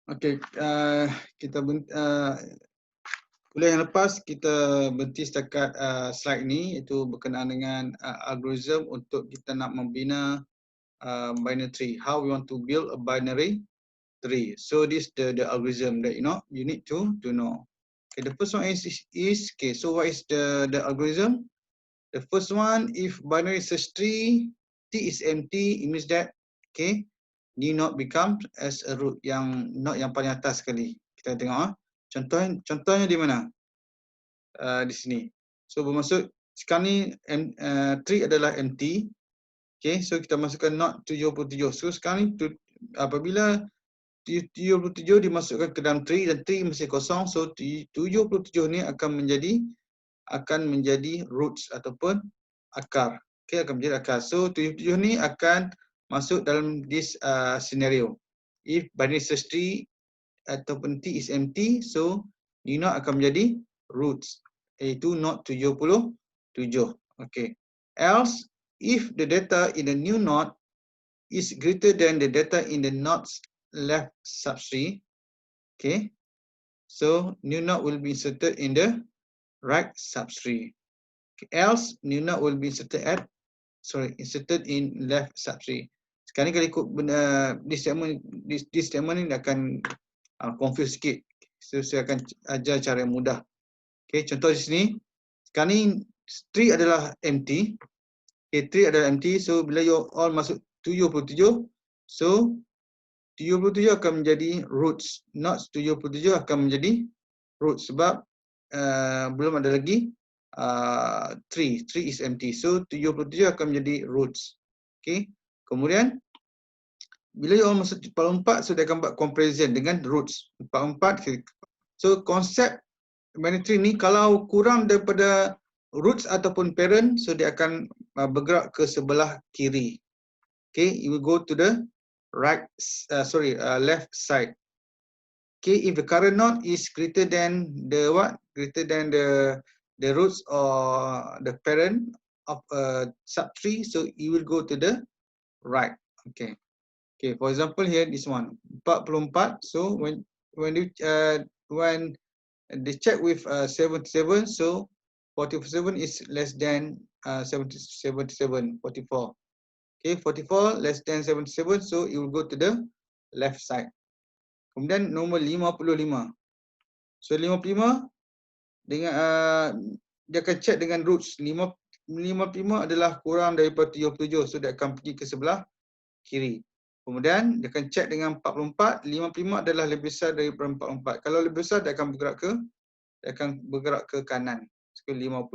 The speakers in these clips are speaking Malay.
Okey, kita kuliah yang lepas kita berhenti setakat slide ni, iaitu berkenaan dengan algorithm untuk kita nak membina binary tree. How we want to build a binary tree. So this the algorithm that you need to know. Okay, the first one is okay. So what is the algorithm? The first one, if binary search tree T is empty, it means that okay, need not become as a root, yang not yang paling atas sekali. Kita tengok contohnya di mana? Di sini. So bermaksud sekarang ni tree adalah empty. Okay, so kita masukkan not 77. So sekarang ni apabila 77 dimasukkan ke dalam tree dan tree masih kosong, so 77 ni akan menjadi roots ataupun akar. Okay, akan menjadi akar. So 77 ni akan masuk dalam this scenario. If binary search tree ataupun T is empty, so not akan menjadi roots, iaitu not 77. Okay. Else, if the data in the new node is greater than the data in the node's left subtree, okay, so new node will be inserted in the right subtree. Okay. Else, new node will be inserted in left subtree. Sekarang ni kalau ikut this statement ni akan confuse sikit. So saya akan ajar cara yang mudah. Okay, contoh di sini. Sekarang ni tree adalah empty. Okay, tree adalah empty. So bila you all masuk 77, so 77 akan menjadi roots. Not 77 akan menjadi roots sebab belum ada lagi tree. Tree is empty. So 77 akan menjadi roots. Okay. Kemudian bila you all masuk 44, so dia akan buat comparison dengan roots 44. So konsep binary tree ni kalau kurang daripada roots ataupun parent, so dia akan bergerak ke sebelah kiri. Okay, you will go to the left side. Okay, if the current node is greater than the what? Greater than the roots or the parent of a subtree, so you will go to the right. Okay. Okay, for example here this one 44. So when they check with 77, so 47 is less than 77, 44. Okay, 44 less than 77, so it will go to the left side. Kemudian nombor 55. So 55 dengan dia akan check dengan roots. 55 adalah kurang daripada 77, so dia akan pergi ke sebelah kiri. Kemudian dia akan check dengan 44, 55 adalah lebih besar daripada 44. Kalau lebih besar dia akan bergerak ke kanan. So 55.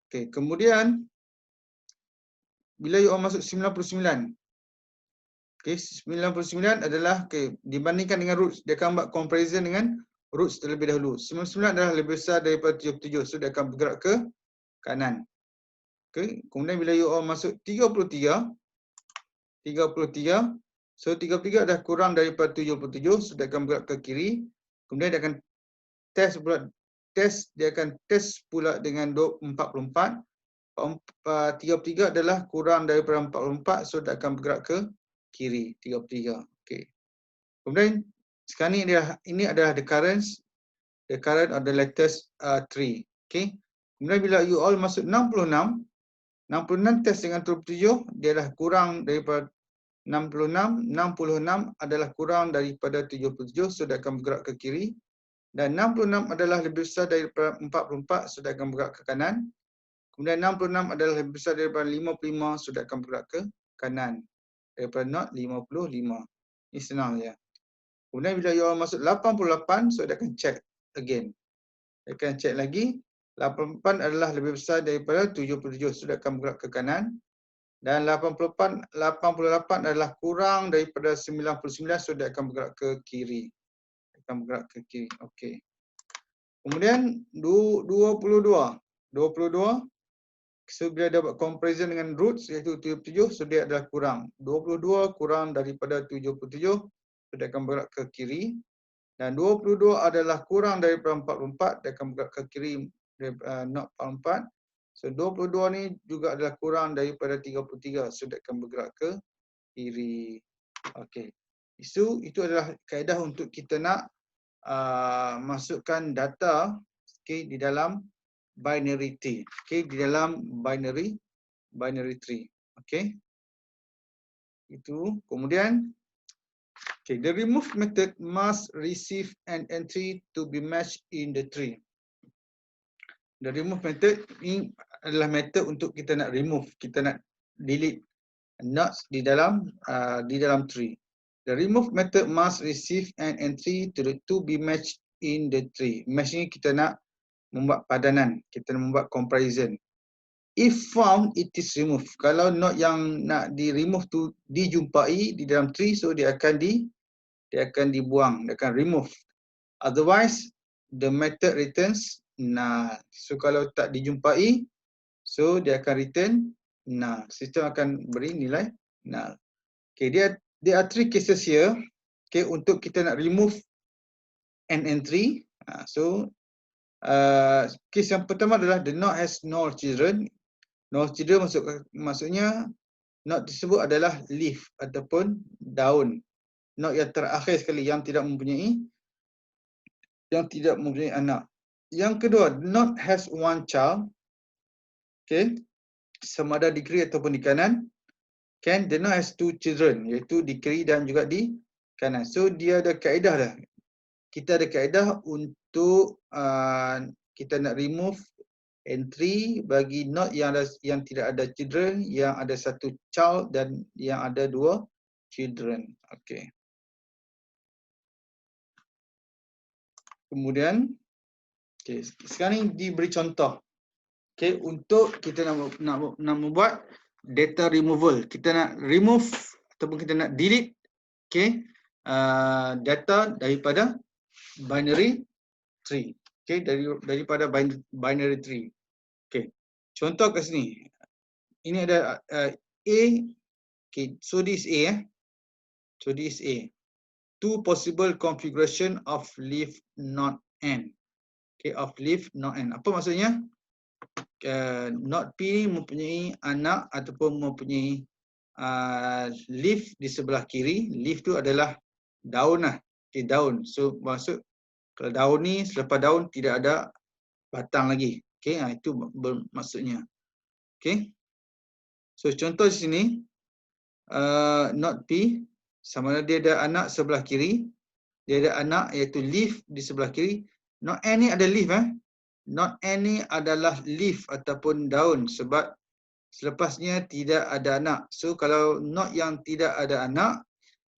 Okey, kemudian bila you all masuk 99. Okey, 99 adalah dibandingkan dengan roots, dia akan buat comparison dengan roots terlebih dahulu. 99 adalah lebih besar daripada 77, so dia akan bergerak ke kanan. Okey, kemudian bila you all masuk 33, so 33 dah kurang daripada 77, so dia akan bergerak ke kiri. Kemudian dia akan test pula dengan 44. 33 adalah kurang daripada 44, so dia akan bergerak ke kiri 33. Okey. Kemudian sekarang ini adalah the current of the latest tree. Okey. Kemudian bila you all masuk 66 test dengan 37, dia adalah kurang daripada 66 adalah kurang daripada 77, so dia akan bergerak ke kiri. Dan 66 adalah lebih besar daripada 44, so dia akan bergerak ke kanan. Kemudian 66 adalah lebih besar daripada 55, so dia akan bergerak ke kanan. Daripada not 55. Ini senang ya. Kemudian bila you all masuk 88, so dia akan check again. Dia akan check lagi. 88 adalah lebih besar daripada 77, so dia akan bergerak ke kanan. Dan 88 adalah kurang daripada 99, so dia akan bergerak ke kiri. Okey. Kemudian 22. So bila dia buat comparison dengan roots iaitu 77, so dia adalah kurang. 22 kurang daripada 77, so dia akan bergerak ke kiri. Dan 22 adalah kurang daripada 44, dia akan bergerak ke kiri not 44. So 22 ni juga adalah kurang daripada 33, so dia akan bergerak ke kiri. Okey. So itu adalah kaedah untuk kita nak masukkan data, okay, di dalam binary tree, okay, di dalam binary tree, okay. Itu kemudian, okay, the remove method must receive an entry to be matched in the tree. The remove method ini adalah method untuk kita nak remove, kita nak delete nodes di dalam tree. The remove method must receive an entry to be matched in the tree. Match ni kita nak membuat padanan, kita nak membuat comparison. If found, it is removed. Kalau node yang nak di remove tu dijumpai di dalam tree, so dia akan dibuang, dia akan remove. Otherwise, the method returns null. So kalau tak dijumpai, so dia akan return null. Sistem akan beri nilai null. Okay, there are three cases here. Okay, untuk kita nak remove an entry. So case yang pertama adalah the node has no children. No children maksudnya node tersebut adalah leaf ataupun daun. Node yang terakhir sekali yang tidak mempunyai anak. Yang kedua, node has one child. Okay, sama ada di kiri ataupun di kanan. Can the node has two children, iaitu di kiri dan juga di kanan. So dia ada kaedah dah. Kita ada kaedah untuk kita nak remove entry bagi node yang tidak ada children, yang ada satu child dan yang ada dua children. Okay. Kemudian, okay, sekarang diberi contoh. Okay, untuk kita nak membuat data removal, kita nak remove ataupun kita nak delete, okay, data daripada binary tree, okay, daripada binary tree. Okay, contoh kat sini, ini ada A, okay, so this A, so this A. Two possible configuration of leaf node n. Okay, of leaf node n. Apa maksudnya? Node P mempunyai anak ataupun mempunyai leaf di sebelah kiri. Leaf tu adalah daun lah. Okay, daun. So maksud kalau daun ni selepas daun tidak ada batang lagi. Okay, itu maksudnya. Okay. So contoh di sini node P sama ada dia ada anak sebelah kiri, dia ada anak iaitu leaf di sebelah kiri. Node N ni ada leaf Node N ni adalah leaf ataupun daun sebab selepasnya tidak ada anak. So kalau node yang tidak ada anak,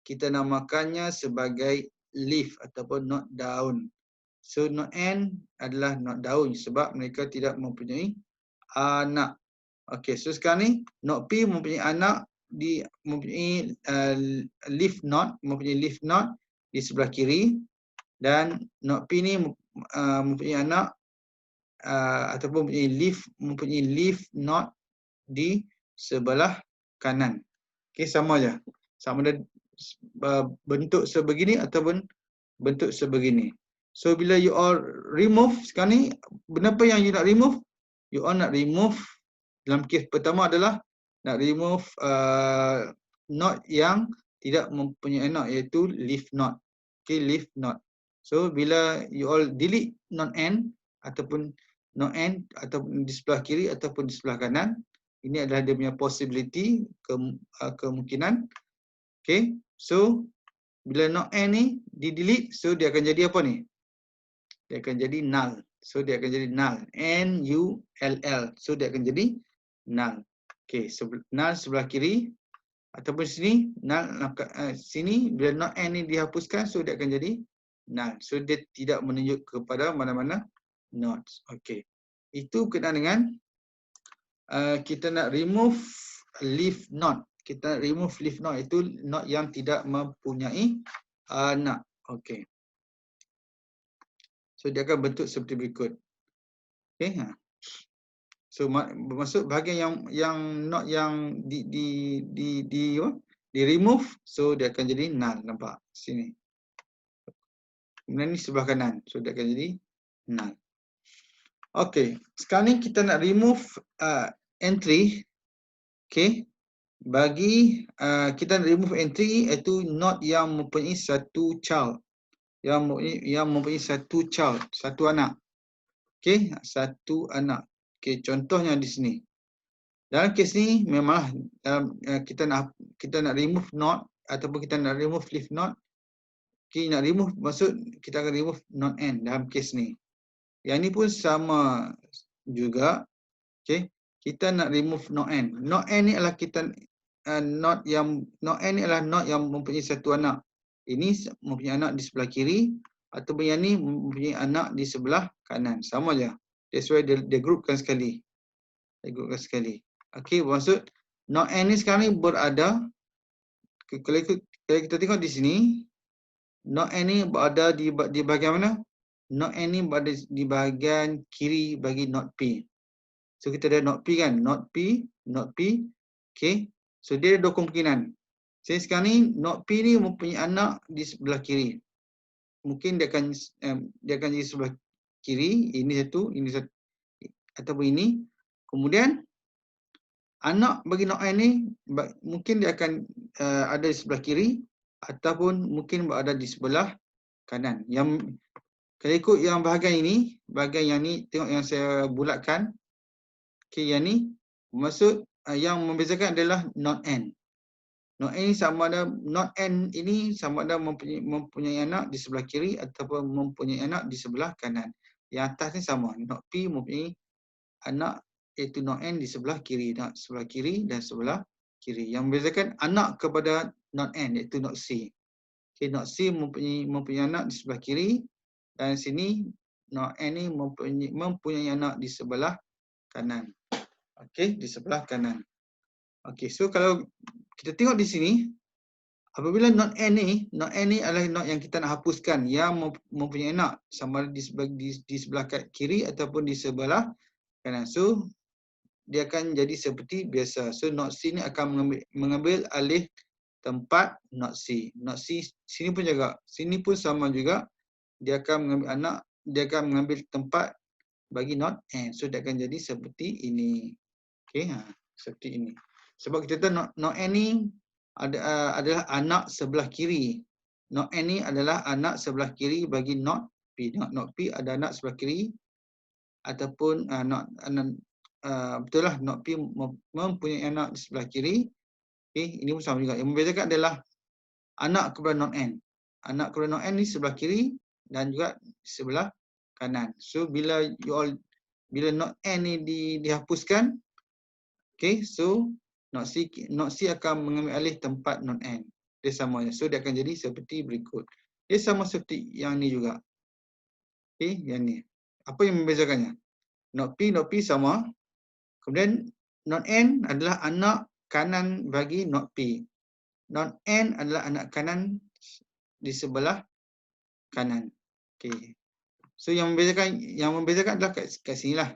kita namakannya sebagai leaf ataupun node daun. So node N adalah node daun sebab mereka tidak mempunyai anak. Okey, so sekarang ni node P mempunyai anak, mempunyai leaf node di sebelah kiri, dan node P ni mempunyai anak ataupun mempunyai leaf node di sebelah kanan. Okey, sama aja. Sama ada bentuk sebegini ataupun bentuk sebegini. So bila you all remove sekarang ni, benda apa yang you nak remove? You all nak remove, dalam kes pertama adalah nak remove node yang tidak mempunyai anak, iaitu leaf node. Okay, leaf node. So bila you all delete node N ataupun node N ataupun di sebelah kiri ataupun di sebelah kanan, ini adalah dia punya possibility, kemungkinan. Okay, so bila node N ni di delete, so dia akan jadi apa ni? Dia akan jadi null. So dia akan jadi null. N-U-L-L. So dia akan jadi null. Okay, null sebelah kiri ataupun sini null sini, bila node N ni dihapuskan, so dia akan jadi null. So dia tidak menunjuk kepada mana-mana nodes. Okay, itu berkenaan dengan kita nak remove leaf node. Kita nak remove leaf node, itu node yang tidak mempunyai anak. Okay. So dia akan bentuk seperti berikut. Okay. So bermaksud bahagian yang node yang di remove, so dia akan jadi null. Nampak sini. Kemudian ni sebelah kanan, so dia akan jadi null. Okay, sekarang ni kita nak remove entry. Okay, bagi kita remove entry iaitu not yang mempunyai satu child, yang mempunyai satu child, satu anak. Okey, satu anak. Okey, contohnya di sini. Dalam kes ni memanglah dalam kita nak remove not ataupun kita nak remove leave not. Okey, nak remove maksud kita akan remove not and dalam kes ni. Yang ni pun sama juga. Okey, kita nak remove not and. Not and ni adalah kita not and ni adalah not yang mempunyai satu anak. Ini mempunyai anak di sebelah kiri ataupun yang ni mempunyai anak di sebelah kanan. Sama aja. That's why dia groupkan sekali. Dia groupkan sekali. Okey, maksud not and ni sekarang ni berada, kalau kita tengok di sini, not and ni berada di bahagian mana? Not and ni berada di bahagian kiri bagi not P. So kita ada not P kan? Not P, not P. Okey. So dia ada dua kemungkinan. Saya sekarang ni not P ni mempunyai anak di sebelah kiri. Mungkin dia akan jadi sebelah kiri, ini satu, ataupun ini. Kemudian anak bagi not and ni mungkin dia akan ada di sebelah kiri ataupun mungkin berada di sebelah kanan. Yang kalau ikut yang bahagian ini, bahagian yang ni, tengok yang saya bulatkan. Okey, yang ni maksud yang membezakan adalah not and. Not and ni sama ada, not and ini sama ada mempunyai anak di sebelah kiri ataupun mempunyai anak di sebelah kanan. Yang atas ni sama, not P mempunyai anak iaitu not and di sebelah kiri, sebelah kiri dan sebelah kiri. Yang membezakan anak kepada not and iaitu not C. Okey, not C mempunyai anak di sebelah kiri dan sini not and ni mempunyai anak di sebelah kanan. Okey, di sebelah kanan. Okey, so kalau kita tengok di sini, apabila not and ni adalah not yang kita nak hapuskan, yang mempunyai anak sama ada di sebelah kiri ataupun di sebelah kanan. So dia akan jadi seperti biasa. So not C ni akan mengambil alih tempat not C. Not C sini pun juga, sini pun sama juga. Dia akan mengambil anak, dia akan mengambil tempat bagi not and. So dia akan jadi seperti ini. Okey, seperti ini. Sebab kita tahu not and ni adalah anak sebelah kiri. Not and ni adalah anak sebelah kiri bagi not P. Not P ada anak sebelah kiri ataupun betul lah, not P mempunyai anak di sebelah kiri. Okey, ini pun sama juga. Yang membezakan adalah anak kepada not and. Anak kepada not and ni sebelah kiri dan juga sebelah kanan. So bila not and ni dihapuskan, okey, so not C akan mengambil alih tempat not and. Dia sama. So dia akan jadi seperti berikut. Dia sama seperti yang ni juga. Okey, yang ni. Apa yang membezakannya? Not P sama. Kemudian not N adalah anak kanan bagi not P. Not N adalah anak kanan di sebelah kanan. Okey. So yang membezakan adalah kat sini lah.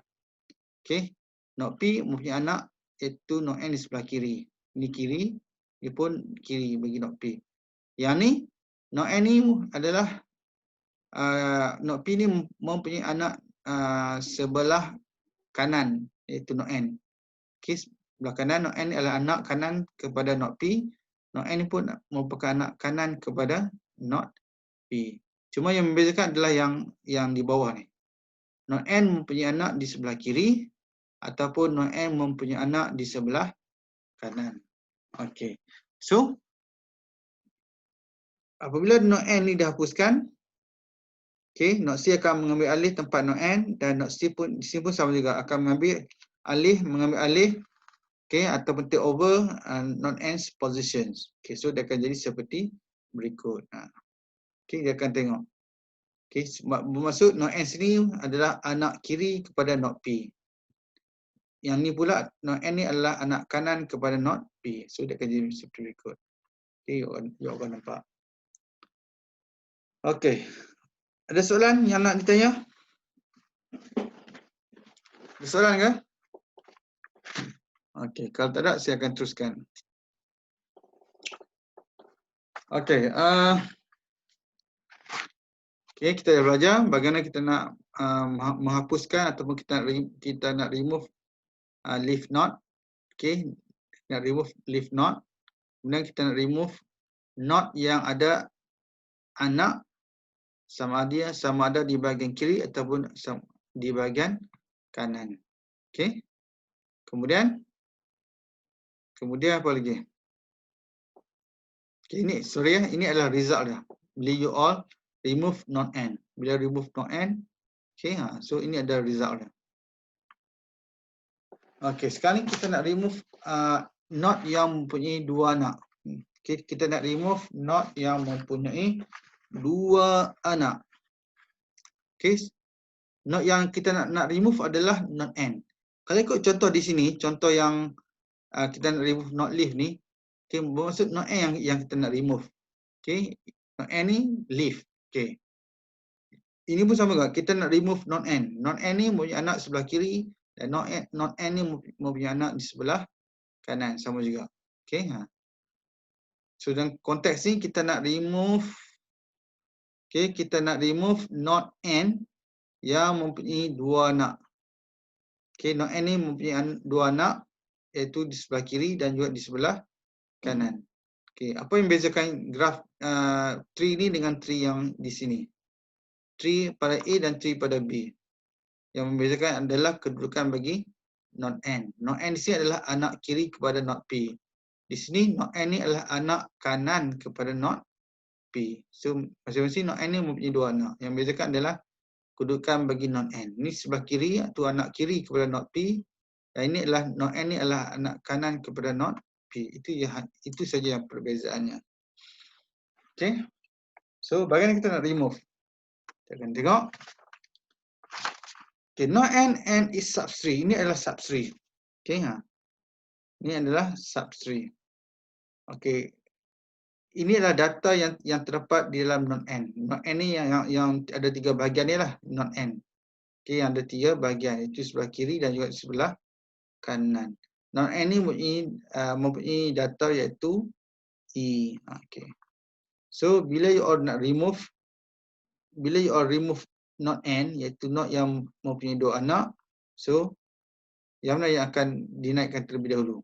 Okey. Not P mempunyai anak iaitu not N di sebelah kiri. Ini kiri, dia pun kiri bagi not P. Yang ni, not N ni adalah not P ni mempunyai anak sebelah kanan iaitu not N. Okey, sebelah kanan not N adalah anak kanan kepada not P. Not N ni pun merupakan anak kanan kepada not P. Cuma yang membezakan adalah yang di bawah ni. Not N mempunyai anak di sebelah kiri ataupun not N mempunyai anak di sebelah kanan. Okey. So apabila not N ni dihapuskan, okey, not C akan mengambil alih tempat not N dan not C pun di sini pun sama juga akan mengambil alih okey ataupun take over not N's positions. Okey, so dia akan jadi seperti berikut. Okey, dia akan tengok. Okey, bermaksud not N sini adalah anak kiri kepada not P. Yang ni pula not N ni adalah anak kanan kepada not P. So dia akan jadi seperti berikut. Okey, you akan nampak. Okey. Ada soalan yang nak ditanya? Ada soalan ke? Okey, kalau tak ada saya akan teruskan. Okey, okey, kita dah belajar bagaimana kita nak menghapuskan ataupun kita nak remove leave not. Okey, nak remove leaf knot. Kemudian kita nak remove knot yang ada anak sama ada di bahagian kiri ataupun di bahagian kanan. Okey. Kemudian apa lagi? Okay, ini adalah result dia. Bila you all remove knot end. Bila remove knot end, okay, so ini adalah result dia. Okay, sekarang kita nak remove knot yang mempunyai dua anak. Okay, kita nak remove knot yang mempunyai dua anak. Okay, knot yang kita nak remove adalah knot end. Kalau ikut contoh di sini, contoh yang kita nak remove knot leaf ni, okay, bermaksud knot end yang kita nak remove. Okay, knot end ni leaf. Okay. Ini pun sama juga, kita nak remove knot end. Knot end ni mempunyai anak sebelah kiri dan knot end ni mempunyai anak di sebelah kanan, sama juga. Okay. So dalam konteks ni kita nak remove, okay, kita nak remove knot end yang mempunyai dua anak. Okay, knot end ni mempunyai dua anak, iaitu di sebelah kiri dan juga di sebelah kanan. Okay, apa yang membezakan graf tree ni dengan tree yang di sini? Tree pada A dan tree pada B. Yang membezakan adalah kedudukan bagi knot end. Knot end di sini adalah anak kiri kepada knot P. Di sini knot end ni adalah anak kanan kepada knot P. So masing-masing knot end ni mempunyai dua anak. Yang membezakan adalah kedudukan bagi knot end. Ini sebelah kiri atau anak kiri kepada knot P. Dan ini adalah knot end ni adalah anak kanan kepada knot P. Itu saja yang perbezaannya. Okay. So bagaimana kita nak remove? Kita akan tengok. Okay, knot end is subtree. Ini adalah subtree. Okay, ini adalah subtree. Okay, ini adalah data yang terdapat di dalam knot end. Knot end ni yang ada tiga bahagian ni lah knot end. Okay, yang ada tiga bahagian, itu sebelah kiri dan juga sebelah kanan. Knot end ni mempunyai data iaitu E. Okay. So bila you all nak remove, knot end, iaitu knot yang mempunyai dua anak, so yang mana yang akan dinaikkan terlebih dahulu?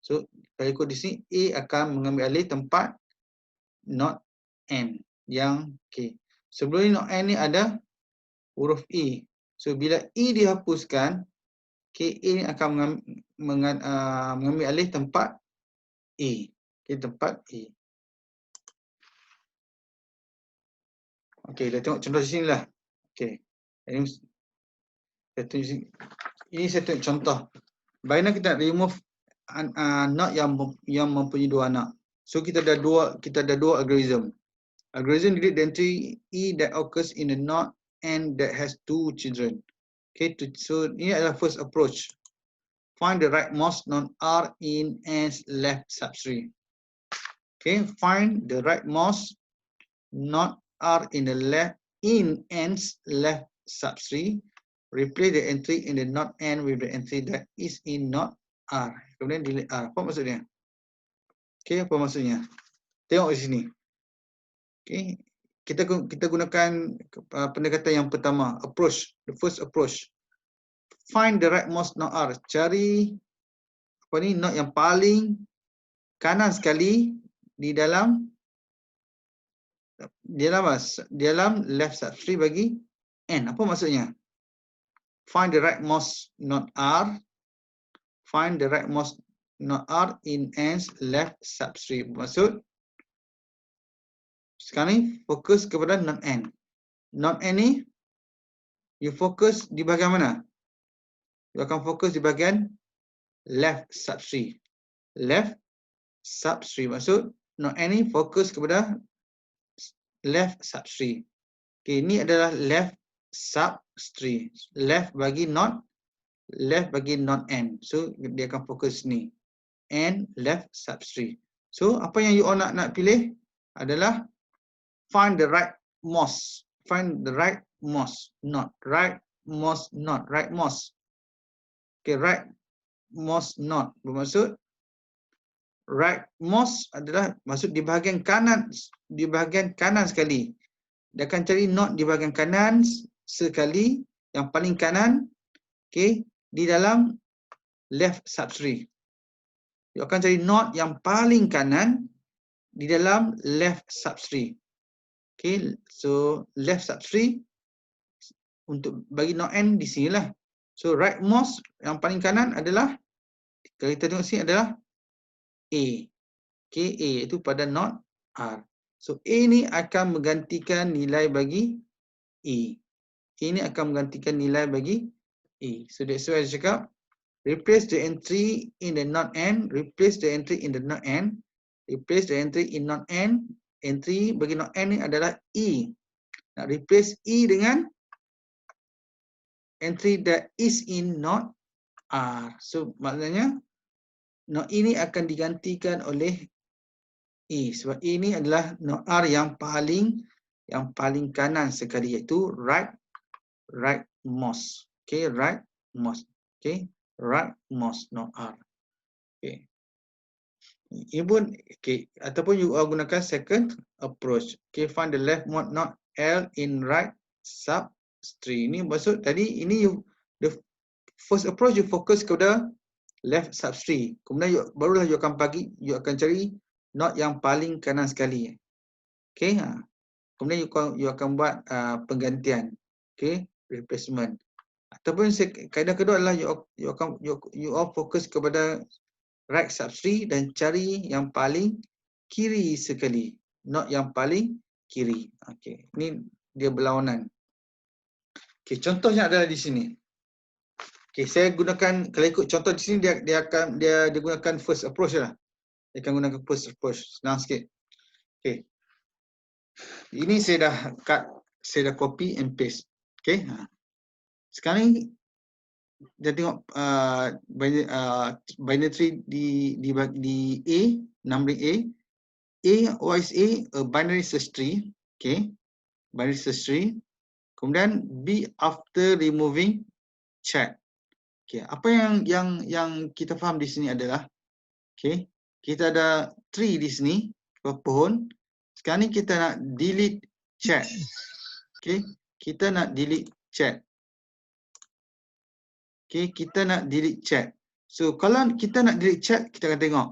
So kalau ikut di sini, A akan mengambil alih tempat knot end yang K. Sebelum ni knot end ni ada huruf E. So bila E dihapuskan, KA ni akan mengambil alih tempat E. Okay, tempat E. Okay, kita tengok contoh di sini lah. Okay. Ini saya tunjuk contoh. Bagaimana kita remove knot yang mempunyai dua anak. So kita ada dua algorithm. Algorithm delete the entry E that occurs in a knot and that has two children. Okay, so ini adalah first approach. Find the rightmost knot R in ends left subtree. Okay, find the rightmost knot R in ends left subtree. Replace the entry in the knot end with the entry that is in knot R. Kemudian delete R. Apa maksudnya? Okay, apa maksudnya? Tengok di sini. Okay, kita gunakan pendekatan yang pertama, approach, the first approach. Find the rightmost knot R. Cari knot yang paling kanan sekali di dalam left subtree bagi N. Apa maksudnya? Find the rightmost knot R. Find the rightmost knot R in ends left subtree. Maksud sekarang ni fokus kepada knot N. Knot N ni you fokus di bahagian mana? You akan fokus di bahagian left subtree. Left subtree. Maksud knot N ni fokus kepada left subtree. Okay, ini adalah left subtree. Left bagi knot N. So dia akan fokus ni. And left subtree. So apa yang you all nak pilih adalah find the rightmost. Find the rightmost knot. Rightmost knot. Rightmost. Okay, rightmost knot bermaksud rightmost adalah maksud di bahagian kanan sekali. Dia akan cari knot di bahagian kanan sekali, yang paling kanan, okay, di dalam left subtree. You akan cari knot yang paling kanan di dalam left subtree. Okay, so left subtree untuk bagi knot N di sinilah. So rightmost yang paling kanan adalah, kalau kita tengok sini adalah A. Okay, A itu pada knot R. So A ni akan menggantikan nilai bagi E. A ni akan menggantikan nilai bagi E. So that's why saya cakap, replace the entry in the knot N, replace the entry in the knot N, replace the entry in knot N. Entry bagi knot N ni adalah E. Nak replace E dengan entry that is in knot R. So maknanya knot E ni akan digantikan oleh E. Sebab E ni adalah knot R yang paling kanan sekali, iaitu rightmost. Okay, rightmost. Okay, rightmost knot R. Okay. Ini pun okay, ataupun you gunakan second approach. Okay, find the leftmost knot L in right subtree. Ini maksud tadi ini the first approach you fokus kepada left subtree. Kemudian barulah you akan cari knot yang paling kanan sekali. Okay, kemudian you akan buat penggantian. Okay, replacement. Ataupun kaedah kedua adalah you fokus kepada right subtree dan cari yang paling kiri sekali. Knot yang paling kiri. Okay, ini dia berlawanan. Okay, contohnya adalah di sini. Okay, saya gunakan, kalau ikut contoh di sini dia gunakan first approach lah. Dia akan gunakan first approach. Senang sikit. Okay. Ini saya dah copy and paste. Okay. Sekarang ni kita tengok binary tree di A, numbering A. What is A binary search tree. Okay. Binary search tree. Kemudian B after removing chat. Okay. Apa yang kita faham di sini adalah, okay, kita ada tree di sini, pohon. Sekarang ni kita nak delete chat. Okay. Kita nak delete chat. Okay, kita nak delete chat. So kalau kita nak delete chat, kita akan tengok.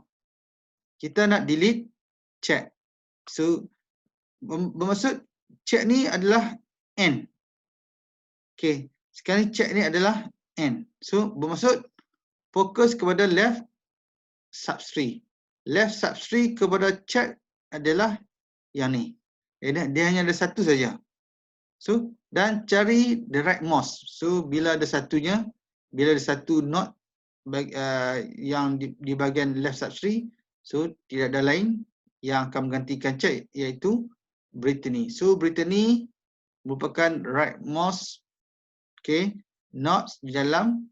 Kita nak delete chat. So bermaksud chat ni adalah N. Okay, sekarang ni chat ni adalah N. So bermaksud fokus kepada left subtree. Left subtree kepada chat adalah yang ni. Dia hanya ada satu saja. So dan cari the rightmost. So bila ada satunya, bila ada satu knot yang di bahagian left subtree, so tidak ada lain yang akan menggantikan chat, iaitu Brittany. So Brittany merupakan rightmost, okay, knot di dalam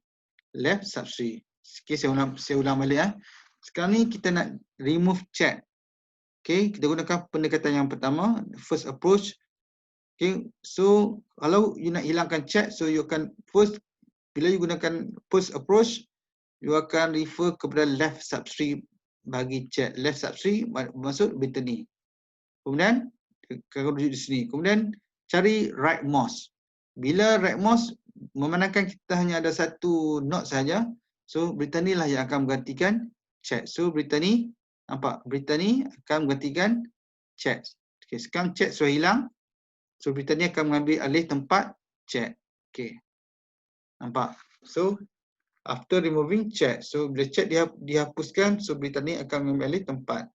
left subtree. Okay, saya ulang balik. Sekarang ni kita nak remove chat. Okay, kita gunakan pendekatan yang pertama, first approach. Okay, so kalau you nak hilangkan chat, so you akan first, bila you gunakan first approach, you akan refer kepada left subtree bagi chat. Left subtree maksud Brittany. Kemudian kalau rujuk di sini, kemudian cari rightmost. Bila rightmost memandangkan kita hanya ada satu knot saja, so Brittany lah yang akan menggantikan chat. So Brittany, nampak? Brittany akan menggantikan chat. Okay, sekarang chat sudah hilang. So Brittany akan mengambil alih tempat chat. Okay, nampak? So after removing chat, so bila chat dihapuskan, so Brittany akan mengambil alih tempat.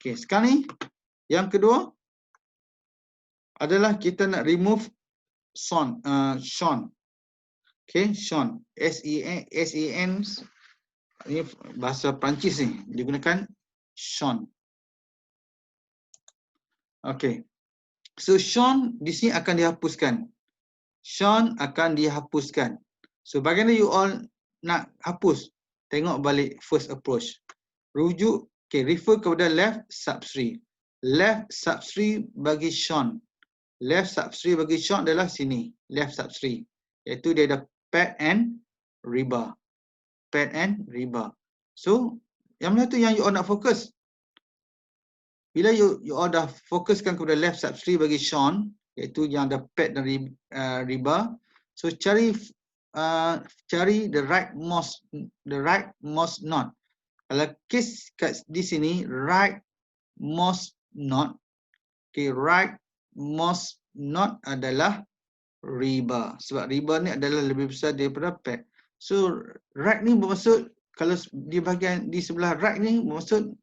Okay, sekarang ni yang kedua adalah kita nak remove Sean. Okay, Sean. S-E-N. Ini bahasa Perancis ni. Digunakan Sean. Okay. So Sean di sini akan dihapuskan. Sean akan dihapuskan. So bagaimana you all nak hapus? Tengok balik first approach. Rujuk, okay, refer kepada left subtree. Left subtree bagi Sean. Left subtree bagi Sean adalah sini. Left subtree. Iaitu dia ada pad and rebar. Pad and rebar. So yang mana tu yang you all nak fokus? Bila you all dah fokuskan kepada left subtree bagi Sean, iaitu yang ada pad dan rebar, so cari the rightmost knot. Kalau kes kat di sini right most not. Okay, right most not adalah riba. Sebab riba ni adalah lebih besar daripada pay. So right ni bermaksud kalau di bahagian di sebelah right ni bermaksud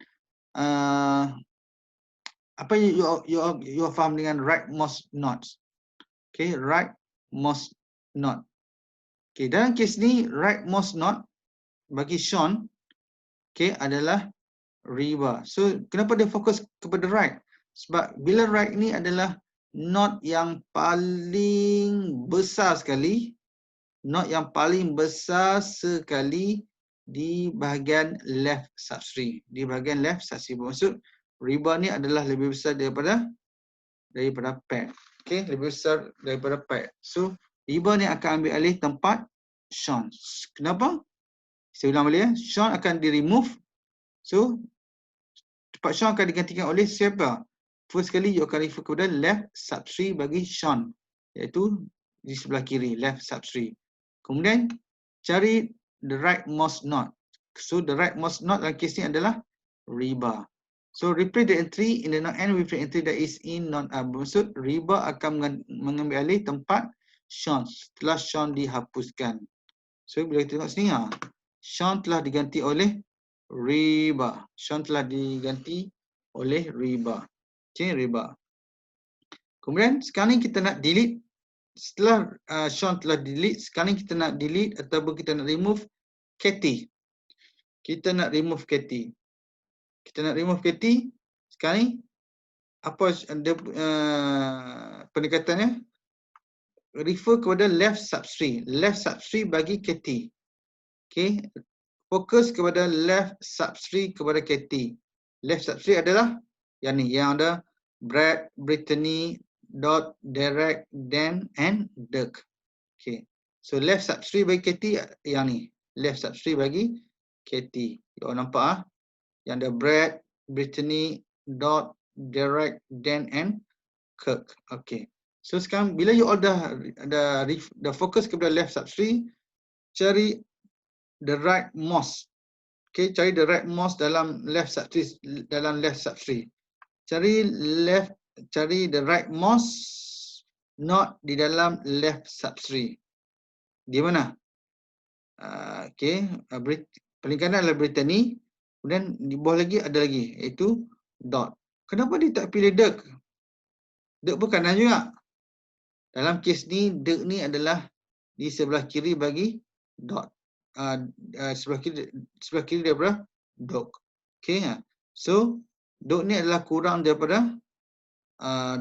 apa you faham dengan right most not. Okay, right most not. Okay, dalam kes ni right most not bagi Sean okay adalah riba. So kenapa dia fokus kepada right? Sebab bila right ni adalah not yang paling besar sekali, not yang paling besar sekali di bahagian left subtree. Di bahagian left subtree bermaksud riba ni adalah lebih besar daripada pay. Okay, lebih besar daripada pay. So riba ni akan ambil alih tempat Sean. Kenapa? Saya ulang balik ya. Sean akan di remove. So tempat Sean akan digantikan oleh siapa? First kali you akan refer kepada left subtree bagi Sean, iaitu di sebelah kiri, left subtree. Kemudian cari the right most not. So the right most not dalam kes ni adalah riba. So replace the entry in the not end with the entry that is in not up. Maksud riba akan mengambil alih tempat Sean setelah Sean dihapuskan. So bila kita tengok sini, Sean telah diganti oleh riba. Sean telah diganti oleh riba. Okay, riba. Kemudian sekarang kita nak delete. Setelah Sean telah delete, sekarang kita nak delete ataupun kita nak remove Katie. Kita nak remove Katie. Kita nak remove Katie. Sekarang apa pendekatannya? Refer kepada left subtree. Left subtree bagi Katie. Okay. Fokus kepada left subtree kepada Katie. Left subtree adalah yang ni, yang ada Brad, Brittany, Dot, Derek, Dan and Dirk. Okay. So left subtree bagi Katie yang ni. Left subtree bagi Katie. You nampak yang ada Brad, Brittany, Dot, Derek, Dan and Kirk. Okay. So sekarang bila you all dah fokus kepada left subtree, cari the right most. Okay, cari the right most dalam left subtree. Cari the right most not di dalam left subtree. Di mana? Okay, paling kanan adalah Brittany. Kemudian di bawah lagi ada lagi, iaitu Dot. Kenapa dia tak pilih Dirk? Dirk pun kanan juga. Dalam kes ni, Dirk ni adalah di sebelah kiri bagi Dot. Sebelah kiri daripada Dot. Okay, so Dot ni adalah kurang daripada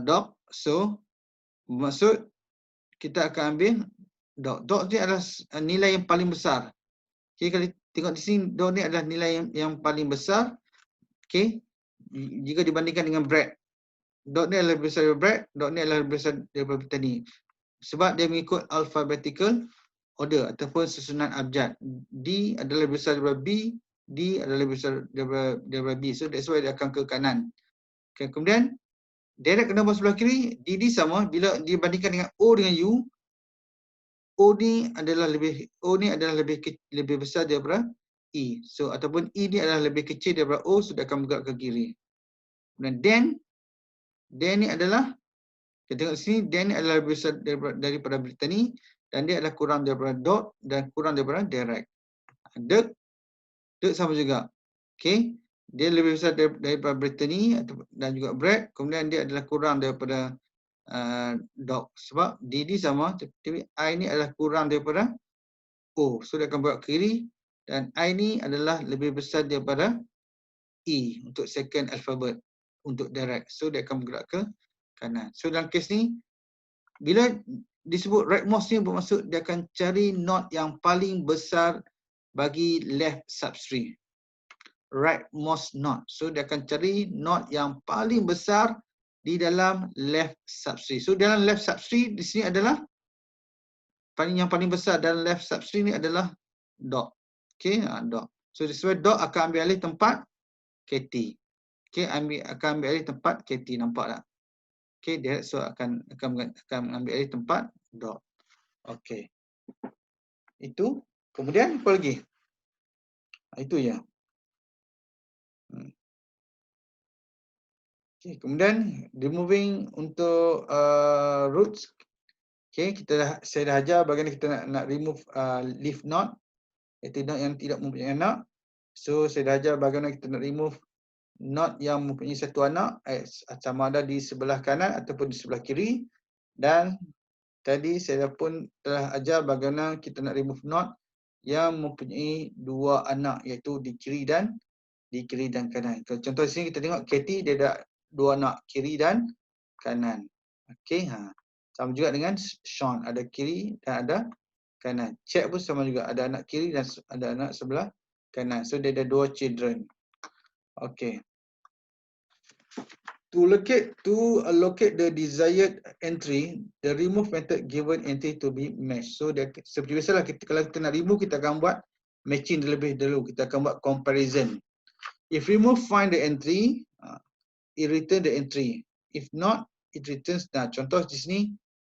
Dot. So maksud kita akan ambil Dot. Dot ni adalah nilai yang paling besar. Okay, kalau tengok di sini, Dot ni adalah nilai yang paling besar. Okay, jika dibandingkan dengan Brad. Dot ni adalah lebih besar daripada Brad. Dot ni adalah lebih besar daripada Brittany. Sebab dia mengikut alphabetical order ataupun susunan abjad. D adalah lebih besar daripada B. D adalah lebih besar daripada B. So that's why dia akan ke kanan. Okay, kemudian Derek kena buat sebelah kiri. DD sama. Bila dibandingkan dengan O dengan U, O ni adalah lebih besar daripada E. So ataupun E ni adalah lebih kecil daripada O, so dia akan bergerak ke kiri. Kemudian Dan ni adalah, kita tengok sini, Dan ni adalah lebih besar daripada Brittany dan dia adalah kurang daripada Dot dan kurang daripada Derek. Dirk sama juga. Okay, dia lebih besar daripada Brittany dan juga Brad. Kemudian dia adalah kurang daripada Dot. Sebab DD sama, tapi I ni adalah kurang daripada O. So dia akan buat kiri dan I ni adalah lebih besar daripada E untuk second alphabet untuk Derek. So dia akan bergerak ke kanan. So dalam kes ni, bila disebut rightmost ni bermaksud dia akan cari not yang paling besar bagi left subtree. Rightmost not. So dia akan cari not yang paling besar di dalam left subtree. So dalam left subtree di sini adalah yang paling besar dalam left subtree ni adalah Dot. Okay, Dot. So disebut Dot akan ambil alih tempat Katie. Okay, akan ambil alih tempat Katie, nampak tak? Okay, dia so akan ambil alih tempat Dot. Okay. Itu. Kemudian apa lagi? Itu ya. Okay, kemudian removing untuk roots. Okay, saya dah ajar bagaimana kita nak remove leaf knot, iaitu knot yang tidak mempunyai anak. So saya dah ajar bagaimana kita nak remove knot yang mempunyai satu anak, sama ada di sebelah kanan ataupun di sebelah kiri. Dan tadi saya pun telah ajar bagaimana kita nak remove knot yang mempunyai dua anak, iaitu di kiri dan kanan. Contoh di sini kita tengok Katie, dia ada dua anak, kiri dan kanan. Okey, sama juga dengan Sean, ada kiri dan ada kanan. Chet pun sama juga, ada anak kiri dan ada anak sebelah kanan. So dia ada dua children. Okey. To allocate the desired entry, the remove method given entry to be matched. So dia, seperti biasalah, kalau kita nak remove, kita akan buat matching terlebih dahulu. Kita akan buat comparison. If remove find the entry, it return the entry. If not, it returns. Nah, contoh di sini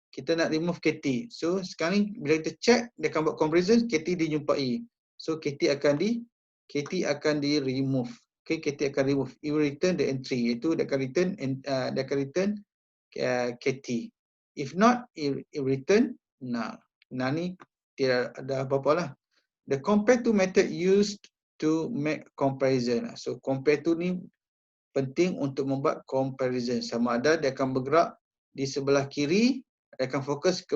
kita nak remove Katie. So sekarang ni bila kita check, dia akan buat comparison, Katie dijumpai. So Katie akan di remove. Okay, Katie akan remove. It will return the entry. Iaitu dia akan return Katie. If not, it return null. Nah ni tidak ada apa-apa lah. The compare to method used to make comparison. So compare to ni penting untuk membuat comparison. Sama ada dia akan bergerak di sebelah kiri, dia akan fokus ke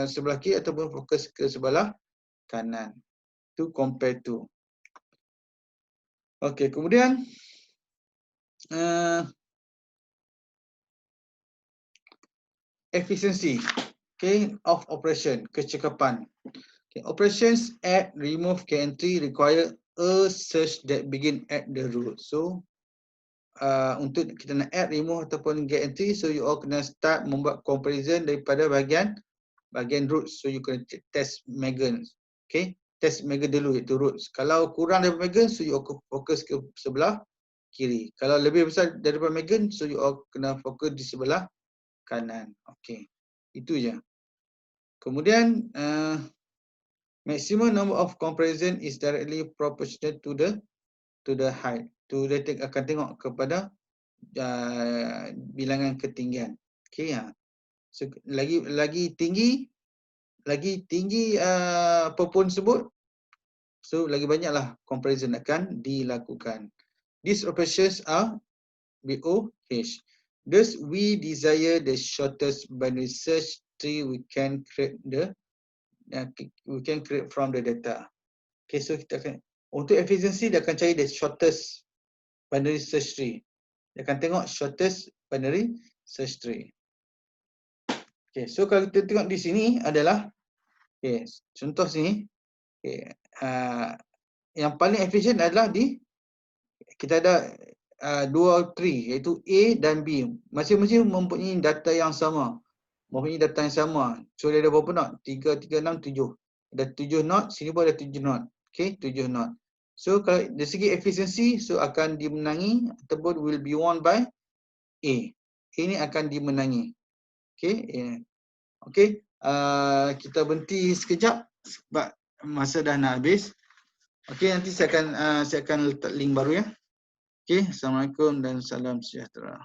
sebelah kiri ataupun fokus ke sebelah kanan. To compare to. Okey, kemudian efficiency, okay, of operation, kecekapan. Okay, operations add, remove, get entry require a search that begin at the root. So untuk kita nak add, remove ataupun get entry, so you all kena start membuat comparison daripada bahagian root. So you kena test Megan. Okay, test Megan dulu, iaitu roots. Kalau kurang daripada Megan, so you all fokus ke sebelah kiri. Kalau lebih besar daripada Megan, so you all kena fokus di sebelah kanan. Okay, itu je. Kemudian maximum number of comparison is directly proportional to the height. Dia akan tengok kepada bilangan ketinggian. Okay, so, lagi tinggi perpun tersebut, so lagi banyaklah comparison akan dilakukan. These operations are BOH. Thus we desire the shortest binary search tree we can create from the data. Okay, so kita akan, untuk efficiency dia akan cari the shortest binary search tree. Dia akan tengok shortest binary search tree. Okay, so kalau kita tengok di sini adalah, okay, contoh sini, okay, yang paling efisien adalah kita ada dua tree, iaitu A dan B. Masing-masing mempunyai data yang sama. So dia ada berapa knot? 3, 6, 7. Ada 7 knot, sini pun ada 7 knot. Okay, 7 knot. So kalau dari segi efisiensi, so akan dimenangi ataupun will be won by A. Ini akan dimenangi. Okay, okay, kita berhenti sekejap sebab masa dah nak habis. Okay, nanti saya akan letak link baru ya. Okay, Assalamualaikum dan salam sejahtera.